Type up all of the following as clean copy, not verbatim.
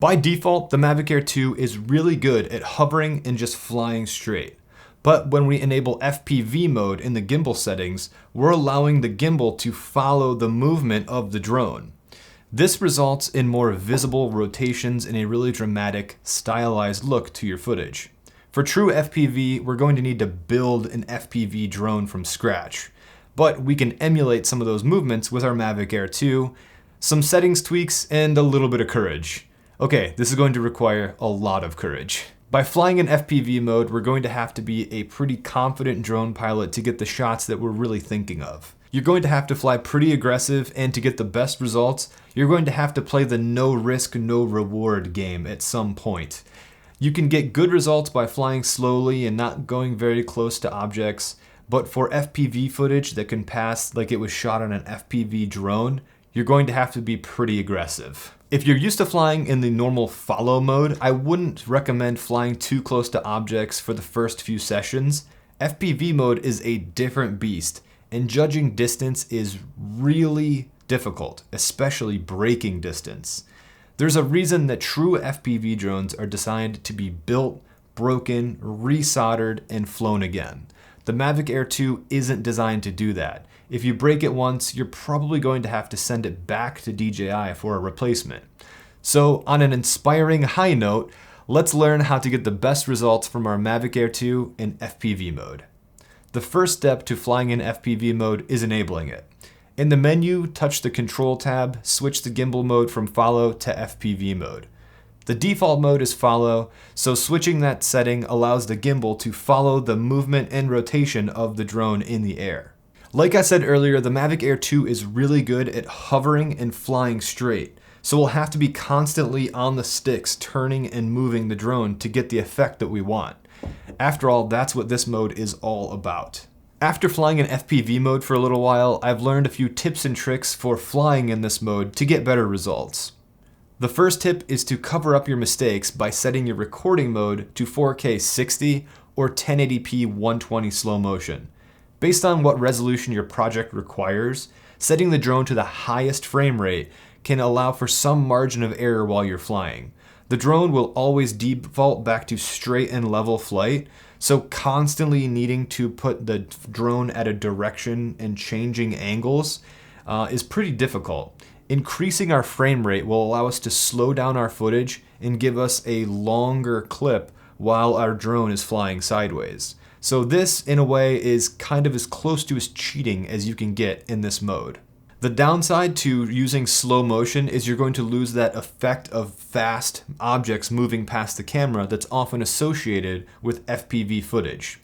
By default, the Mavic Air 2 is really good at hovering and just flying straight. But when we enable FPV mode in the gimbal settings, we're allowing the gimbal to follow the movement of the drone. This results in more visible rotations and a really dramatic, stylized look to your footage. For true FPV, we're going to need to build an FPV drone from scratch. But we can emulate some of those movements with our Mavic Air 2, some settings tweaks, and a little bit of courage. Okay, this is going to require a lot of courage. By flying in FPV mode, we're going to have to be a pretty confident drone pilot to get the shots that we're really thinking of. You're going to have to fly pretty aggressive, and to get the best results, you're going to have to play the no risk, no reward game at some point. You can get good results by flying slowly and not going very close to objects, but for FPV footage that can pass like it was shot on an FPV drone, you're going to have to be pretty aggressive. If you're used to flying in the normal follow mode, I wouldn't recommend flying too close to objects for the first few sessions. FPV mode is a different beast, and judging distance is really difficult, especially braking distance. There's a reason that true FPV drones are designed to be built, broken, resoldered, and flown again. The Mavic Air 2 isn't designed to do that. If you break it once, you're probably going to have to send it back to DJI for a replacement. So on an inspiring high note, let's learn how to get the best results from our Mavic Air 2 in FPV mode. The first step to flying in FPV mode is enabling it. In the menu, touch the Control tab, switch the gimbal mode from follow to FPV mode. The default mode is follow, so switching that setting allows the gimbal to follow the movement and rotation of the drone in the air. Like I said earlier, the Mavic Air 2 is really good at hovering and flying straight, so we'll have to be constantly on the sticks turning and moving the drone to get the effect that we want. After all, that's what this mode is all about. After flying in FPV mode for a little while, I've learned a few tips and tricks for flying in this mode to get better results. The first tip is to cover up your mistakes by setting your recording mode to 4K 60 or 1080p 120 slow motion. Based on what resolution your project requires, setting the drone to the highest frame rate can allow for some margin of error while you're flying. The drone will always default back to straight and level flight, so constantly needing to put the drone at a direction and changing angles is pretty difficult. Increasing our frame rate will allow us to slow down our footage and give us a longer clip while our drone is flying sideways. So this, in a way, is kind of as close to as cheating as you can get in this mode. The downside to using slow motion is you're going to lose that effect of fast objects moving past the camera that's often associated with FPV footage.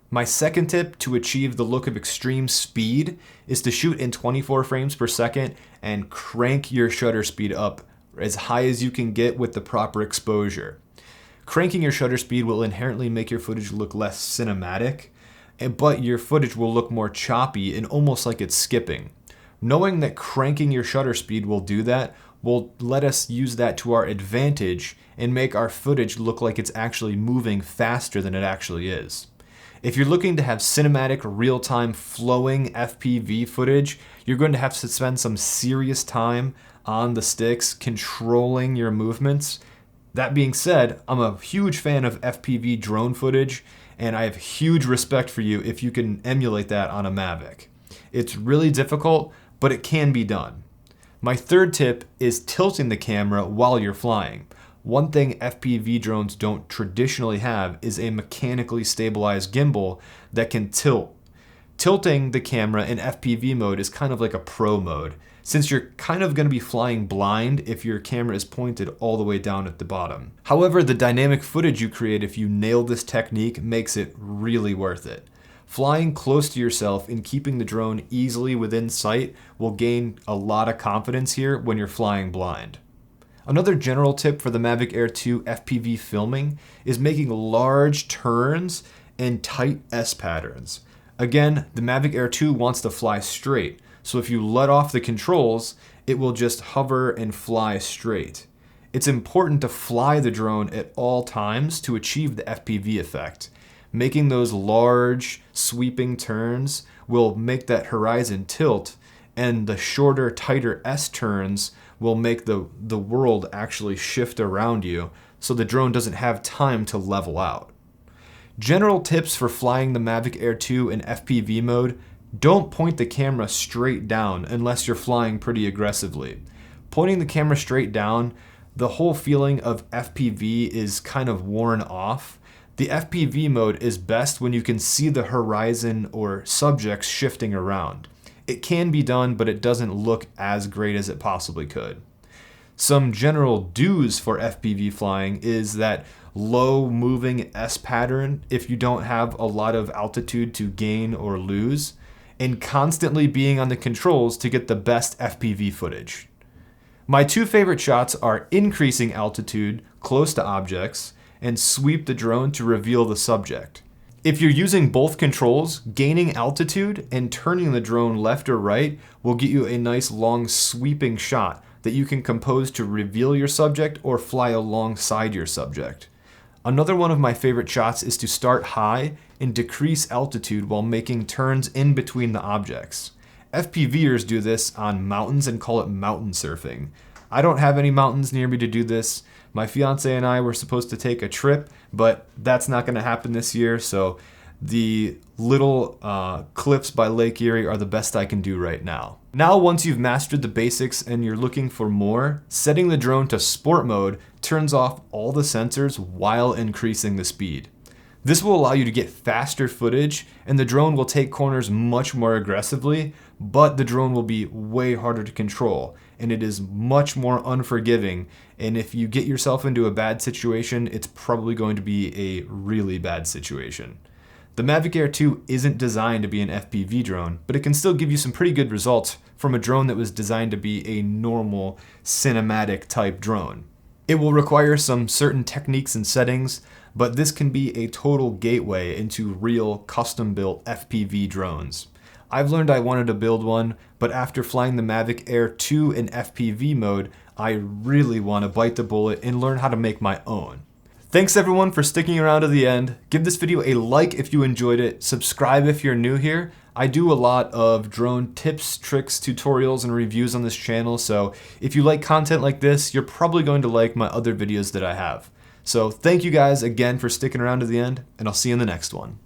My second tip to achieve the look of extreme speed is to shoot in 24 frames per second and crank your shutter speed up as high as you can get with the proper exposure. Cranking your shutter speed will inherently make your footage look less cinematic, but your footage will look more choppy and almost like it's skipping. Knowing that cranking your shutter speed will do that will let us use that to our advantage and make our footage look like it's actually moving faster than it actually is. If you're looking to have cinematic, real-time, flowing FPV footage, you're going to have to spend some serious time on the sticks controlling your movements. That being said, I'm a huge fan of FPV drone footage, and I have huge respect for you if you can emulate that on a Mavic. It's really difficult, but it can be done. My third tip is tilting the camera while you're flying. One thing FPV drones don't traditionally have is a mechanically stabilized gimbal that can tilt. Tilting the camera in FPV mode is kind of like a pro mode, since you're kind of going to be flying blind if your camera is pointed all the way down at the bottom. However, the dynamic footage you create if you nail this technique makes it really worth it. Flying close to yourself and keeping the drone easily within sight will gain a lot of confidence here when you're flying blind. Another general tip for the Mavic Air 2 FPV filming is making large turns and tight S patterns. Again, the Mavic Air 2 wants to fly straight, so if you let off the controls, it will just hover and fly straight. It's important to fly the drone at all times to achieve the FPV effect. Making those large, sweeping turns will make that horizon tilt, and the shorter, tighter S turns will make the world actually shift around you, so the drone doesn't have time to level out. General tips for flying the Mavic Air 2 in FPV mode: don't point the camera straight down unless you're flying pretty aggressively. Pointing the camera straight down, the whole feeling of FPV is kind of worn off. The FPV mode is best when you can see the horizon or subjects shifting around. It can be done, but it doesn't look as great as it possibly could. Some general do's for FPV flying is that low moving S pattern if you don't have a lot of altitude to gain or lose, and constantly being on the controls to get the best FPV footage. My two favorite shots are increasing altitude close to objects and sweep the drone to reveal the subject. If you're using both controls, gaining altitude and turning the drone left or right will get you a nice long sweeping shot that you can compose to reveal your subject or fly alongside your subject. Another one of my favorite shots is to start high and decrease altitude while making turns in between the objects. FPVers do this on mountains and call it mountain surfing. I don't have any mountains near me to do this. My fiance and I were supposed to take a trip, but that's not going to happen this year, so the little cliffs by Lake Erie are the best I can do right now. Now, once you've mastered the basics and you're looking for more, setting the drone to sport mode turns off all the sensors while increasing the speed. This will allow you to get faster footage, and the drone will take corners much more aggressively, but the drone will be way harder to control, and it is much more unforgiving, and if you get yourself into a bad situation, it's probably going to be a really bad situation. The Mavic Air 2 isn't designed to be an FPV drone, but it can still give you some pretty good results from a drone that was designed to be a normal cinematic type drone. It will require some certain techniques and settings, but this can be a total gateway into real custom-built FPV drones. I've learned I wanted to build one, but after flying the Mavic Air 2 in FPV mode, I really want to bite the bullet and learn how to make my own. Thanks everyone for sticking around to the end. Give this video a like if you enjoyed it, subscribe if you're new here. I do a lot of drone tips, tricks, tutorials, and reviews on this channel, so if you like content like this, you're probably going to like my other videos that I have. So thank you guys again for sticking around to the end, and I'll see you in the next one.